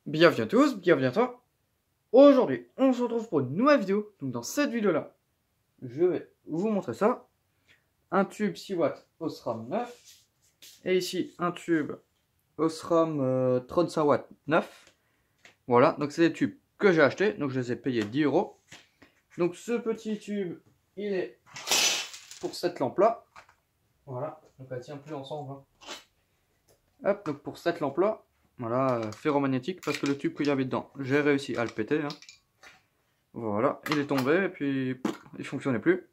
Bienvenue à tous, bienvenue à toi. Aujourd'hui, on se retrouve pour une nouvelle vidéo. Donc dans cette vidéo-là, je vais vous montrer ça. Un tube 6 watts Osram 9. Et ici, un tube Osram 35 watts 9. Voilà, donc c'est des tubes que j'ai achetés. Donc je les ai payés 10 €. Donc ce petit tube, il est pour cette lampe-là. Voilà, donc elle tient plus ensemble. Hop, donc pour cette lampe-là. Voilà, ferromagnétique, parce que le tube qu'il y avait dedans, j'ai réussi à le péter. Voilà, il est tombé et puis il fonctionnait plus.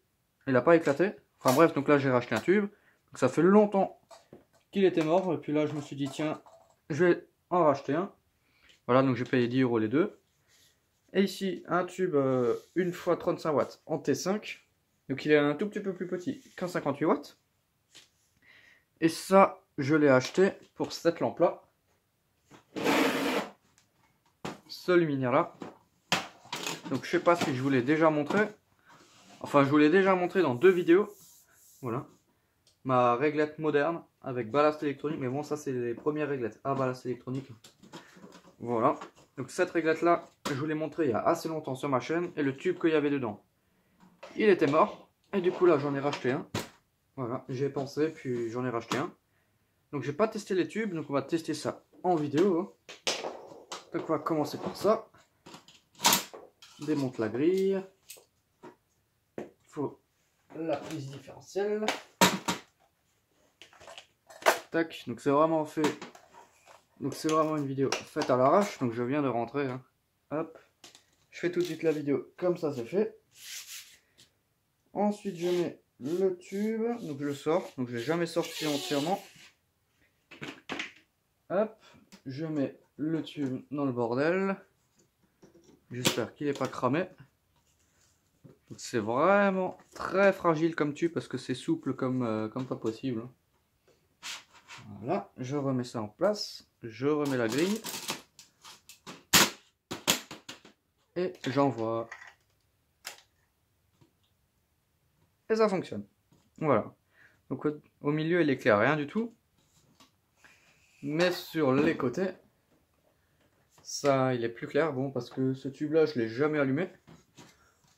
Il n'a pas éclaté. Enfin bref, donc là j'ai racheté un tube. Donc ça fait longtemps qu'il était mort. Et puis là je me suis dit tiens, je vais en racheter un. Voilà, donc j'ai payé 10 € les deux. Et ici un tube 1 fois 35 watts en T5. Donc il est un tout petit peu plus petit qu'un 58 watts. Et ça, je l'ai acheté pour cette lampe là. Ce luminaire là. Donc je sais pas si je vous l'ai déjà montré. Enfin je vous l'ai déjà montré dans 2 vidéos. Voilà. Ma réglette moderne avec ballast électronique. Mais bon, ça c'est les premières réglettes à ballast électronique. Voilà. Donc cette réglette là, je vous l'ai montré il y a assez longtemps sur ma chaîne. Et le tube qu'il y avait dedans, il était mort. Et du coup là j'en ai racheté un. Voilà, j'y ai pensé puis j'en ai racheté un. Donc j'ai pas testé les tubes. Donc on va tester ça en vidéo. Donc on va commencer par ça. Démonte la grille. Il faut la prise différentielle. Tac, donc c'est vraiment fait. Donc c'est vraiment une vidéo faite à l'arrache. Donc je viens de rentrer. Hop. Je fais tout de suite la vidéo comme ça c'est fait. Ensuite je mets le tube. Donc je le sors. Donc je l'ai jamais sorti entièrement. Hop. Je mets le tube dans le bordel. J'espère qu'il n'est pas cramé. C'est vraiment très fragile comme tube parce que c'est souple comme pas possible. Voilà, je remets ça en place, je remets la grille et j'envoie. Et ça fonctionne. Voilà. Donc au milieu il éclaire rien du tout. Mais sur les côtés, ça il est plus clair. Bon, parce que ce tube là je l'ai jamais allumé.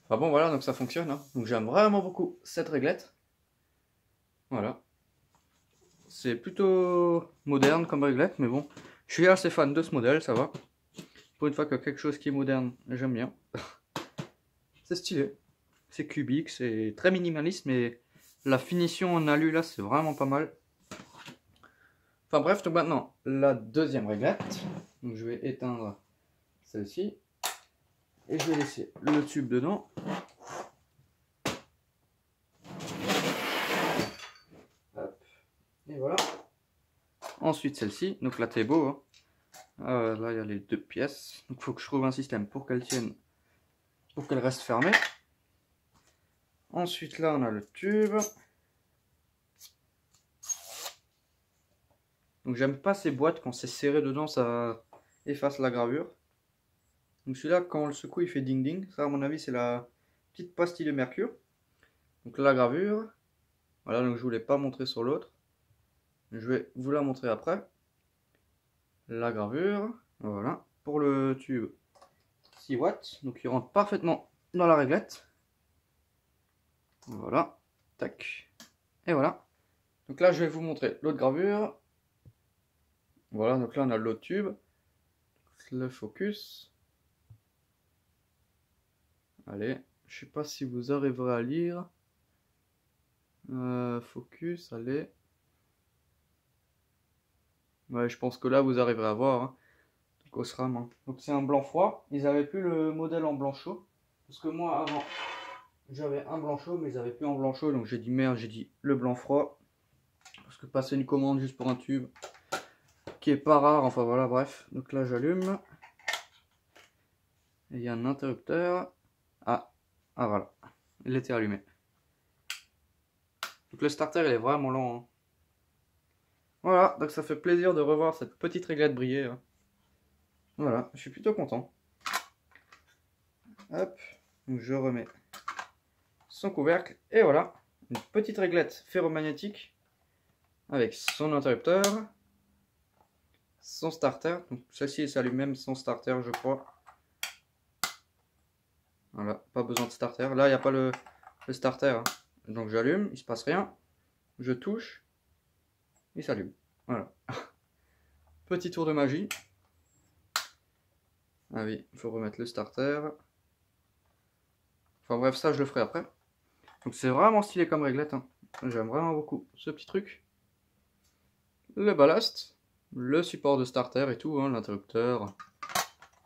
Enfin bon voilà, donc ça fonctionne. Donc j'aime vraiment beaucoup cette réglette. Voilà. C'est plutôt moderne comme réglette, mais bon, je suis assez fan de ce modèle, ça va. Pour une fois que quelque chose qui est moderne, j'aime bien. C'est stylé. C'est cubique, c'est très minimaliste, mais la finition en alu là, c'est vraiment pas mal. Enfin bref, donc maintenant, la deuxième réglette. Donc je vais éteindre celle-ci. Et je vais laisser le tube dedans. Hop. Et voilà. Ensuite celle-ci, donc là t'es beau. Là il y a les deux pièces. Donc il faut que je trouve un système pour qu'elle tienne, pour qu'elle reste fermée. Ensuite là on a le tube. Donc j'aime pas ces boîtes quand c'est serré dedans, ça efface la gravure. Donc celui-là quand on le secoue il fait ding ding. Ça à mon avis c'est la petite pastille de mercure. Donc là, la gravure. Voilà, donc je vous l'ai pas montré sur l'autre. Je vais vous la montrer après. La gravure. Voilà. Pour le tube 6 watts. Donc il rentre parfaitement dans la réglette. Voilà. Tac. Et voilà. Donc là je vais vous montrer l'autre gravure. Voilà, donc là on a l'autre tube. Le focus. Allez, je sais pas si vous arriverez à lire. Focus, allez. Ouais, je pense que là vous arriverez à voir. Donc Osram. Donc c'est un blanc froid. Ils avaient plus le modèle en blanc chaud. Parce que moi avant j'avais un blanc chaud, mais ils avaient plus en blanc chaud. Donc j'ai dit merde, j'ai dit le blanc froid. Parce que passer une commande juste pour un tube qui est pas rare. Enfin voilà, bref. Donc là j'allume. Et il y a un interrupteur. Ah voilà. Il était allumé. Donc le starter il est vraiment lent. Voilà, donc ça fait plaisir de revoir cette petite réglette briller. Voilà, je suis plutôt content. Hop, donc je remets son couvercle. Et voilà, une petite réglette ferromagnétique avec son interrupteur. sans starter. Donc celle-ci s'allume même sans starter, je crois. Voilà, pas besoin de starter. Là, il n'y a pas le starter. Hein. Donc j'allume, il se passe rien. Je touche, il s'allume. Voilà. Petit tour de magie. Ah oui, il faut remettre le starter. Enfin bref, ça je le ferai après. Donc c'est vraiment stylé comme réglette. Hein. J'aime vraiment beaucoup ce petit truc. Le ballast, le support de starter et tout, hein, l'interrupteur.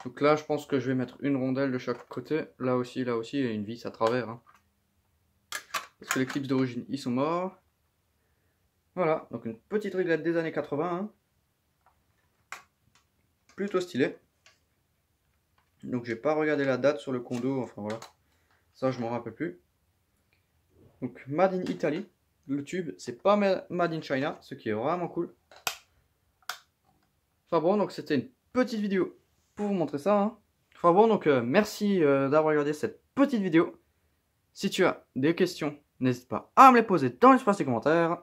Donc là, je pense que je vais mettre une rondelle de chaque côté. Là aussi, et une vis à travers. Hein. Parce que les clips d'origine, ils sont morts. Voilà, donc une petite réglette des années 80. Hein. Plutôt stylé. Donc j'ai pas regardé la date sur le condo, enfin voilà. Ça, je m'en rappelle plus. Donc Made in Italy. Le tube, c'est pas Made in China, ce qui est vraiment cool. Enfin bon, donc c'était une petite vidéo pour vous montrer ça. Hein. Enfin bon, donc merci d'avoir regardé cette petite vidéo. Si tu as des questions, n'hésite pas à me les poser dans l'espace des commentaires.